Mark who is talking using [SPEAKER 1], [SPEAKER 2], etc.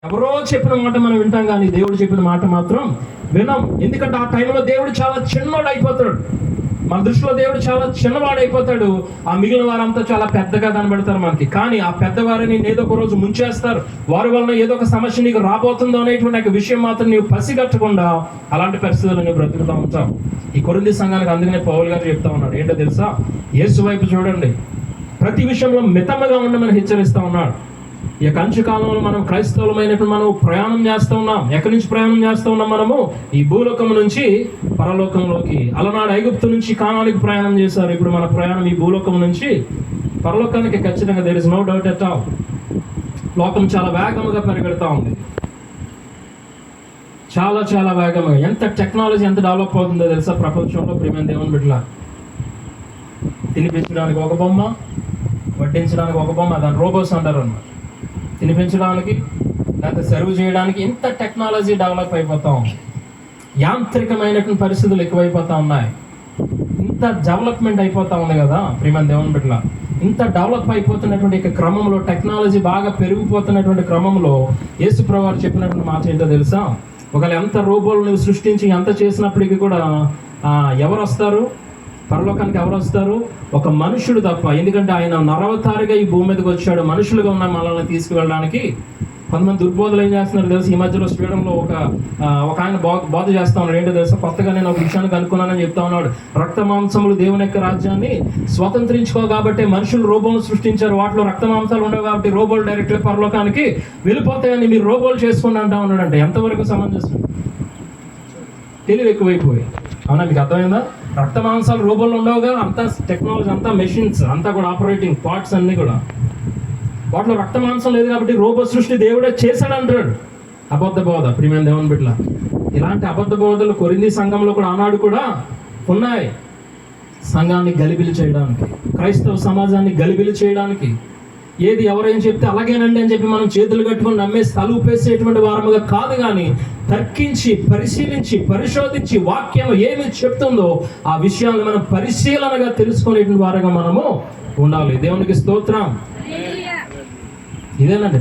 [SPEAKER 1] ఎవరో చెప్పిన మాట మనం వింటాం, కానీ దేవుడు చెప్పిన మాట మాత్రం వినం. ఎందుకంటే ఆ టైంలో దేవుడు చాలా చిన్నవాడు అయిపోతాడు. మన దృష్టిలో దేవుడు చాలా చిన్నవాడు అయిపోతాడు. ఆ మిగిలిన వారంతా చాలా పెద్దగా కనబడతారు మనకి. కానీ ఆ పెద్దవారిని ఏదో ఒక రోజు ముంచేస్తారు. వారి వలన ఏదో ఒక సమస్య నీకు రాబోతుందో అనేటువంటి ఒక విషయం మాత్రం నీవు పసిగట్టకుండా అలాంటి పరిస్థితులు నువ్వు బ్రతుకుతూ ఉంటావు. ఈ కొరింథీ సంఘానికి అందుకనే పౌలు గారు చెప్తా ఉన్నాడు, ఏంటో తెలుసా? యేసు వైపు చూడండి, ప్రతి విషయంలో మితముగా ఉండమని హెచ్చరిస్తా ఉన్నాడు. ఈ యొక్క అంచుకాలంలో మనం క్రైస్తవులమైనటువంటి మనం ప్రయాణం చేస్తూ ఉన్నాం. ఎక్కడి నుంచి ప్రయాణం చేస్తూ ఉన్నాం? మనము ఈ భూలోకం నుంచి పరలోకంలోకి. అలనాడు ఐగుప్తు నుంచి కానానికి ప్రయాణం చేశారు. ఇప్పుడు మన ప్రయాణం ఈ భూలోకం నుంచి పరలోకానికి. ఖచ్చితంగా there is no doubt at all. లోకం చాలా వేగముగా పరిగెడతా ఉంది, చాలా చాలా వేగంగా. ఎంత టెక్నాలజీ ఎంత డెవలప్ అవుతుందో తెలుసా ప్రపంచంలో? ప్రియమైన దేవుని బిడ్డల, తినిపించడానికి ఒక బొమ్మ, వడ్డించడానికి ఒక బొమ్మ, దాని రోబోస్ అంటారు అన్నమాట. తినిపించడానికి లేకపోతే సర్వ్ చేయడానికి ఇంత టెక్నాలజీ డెవలప్ అయిపోతా ఉంది. యాంత్రికమైనటువంటి పరిస్థితులు ఎక్కువైపోతా ఉన్నాయి. ఇంత డెవలప్మెంట్ అయిపోతా ఉంది కదా ప్రియమైన దేవుని బిడ్డల. ఇంత డెవలప్ అయిపోతున్నటువంటి క్రమంలో, టెక్నాలజీ బాగా పెరిగిపోతున్నటువంటి క్రమంలో యేసు ప్రభువు చెప్పినటువంటి మాట ఏంటో తెలుసా? ఒకవేళ ఎంత రోబోలు నువ్వు సృష్టించి ఎంత చేసినప్పటికీ కూడా ఎవరు వస్తారు పరలోకానికి? ఎవరు వస్తారు? ఒక మనుషుడు తప్ప. ఎందుకంటే ఆయన నరవతారిగా ఈ భూమి మీదకి వచ్చాడు మనుషులుగా ఉన్న మనల్ని తీసుకువెళ్ళడానికి. కొంతమంది దుర్బోధలు ఏం చేస్తున్నారు తెలుసు? ఈ మధ్యలో స్టేడియంలో ఒక ఆయన బోధ చేస్తా ఉన్నాడు. ఏంటో తెలుసా? కొత్తగా నేను ఒక విషయాన్ని కనుక్కున్నానని చెప్తా ఉన్నాడు. రక్త మాంసములు దేవుని యొక్క రాజ్యాన్ని స్వతంత్రించుకో కాబట్టి మనుషులు రోబోలు సృష్టించారు. వాటిలో రక్త మాంసాలు ఉండవు కాబట్టి రోబోలు డైరెక్ట్గా పరలోకానికి వెళ్ళిపోతాయని మీరు రోబోలు చేసుకోండి అంటా ఉన్నాడంటే ఎంతవరకు సమంజసం? తెలివి ఎక్కువైపోయి. అవునా? మీకు అర్థమైందా? రక్త మాంసాలు రోబోలు ఉండవుగా. అంతా టెక్నాలజీ, అంతా మెషిన్స్, అంతా కూడా ఆపరేటింగ్ పార్ట్స్ అన్నీ కూడా. వాటిలో రక్త మాంసం లేదు కాబట్టి రోబో సృష్టి దేవుడే చేశాడు అంటాడు. అబద్ధ బోధ ప్రియమైన దేవుని బిడ్డల. ఇలాంటి అబద్ధ బోధలు కొరింథీ సంఘంలో కూడా ఆనాడు కూడా ఉన్నాయి. సంఘాన్ని గలిబిలి చేయడానికి, క్రైస్తవ సమాజాన్ని గలిబిలి చేయడానికి. ఏది ఎవరేం చెప్తే అలాగేనండి అని చెప్పి మనం చేతులు కట్టుకుని నమ్మేసి తలుపేసేటువంటి వారముగా కాదు, కానీ తర్కించి, పరిశీలించి, పరిశోధించి వాక్యం ఏమి చెప్తుందో ఆ విషయాలను మనం పరిశీలనగా తెలుసుకునేటువంటి వారుగా మనము ఉండాలి. దేవునికి స్తోత్రం. ఇదేనండి.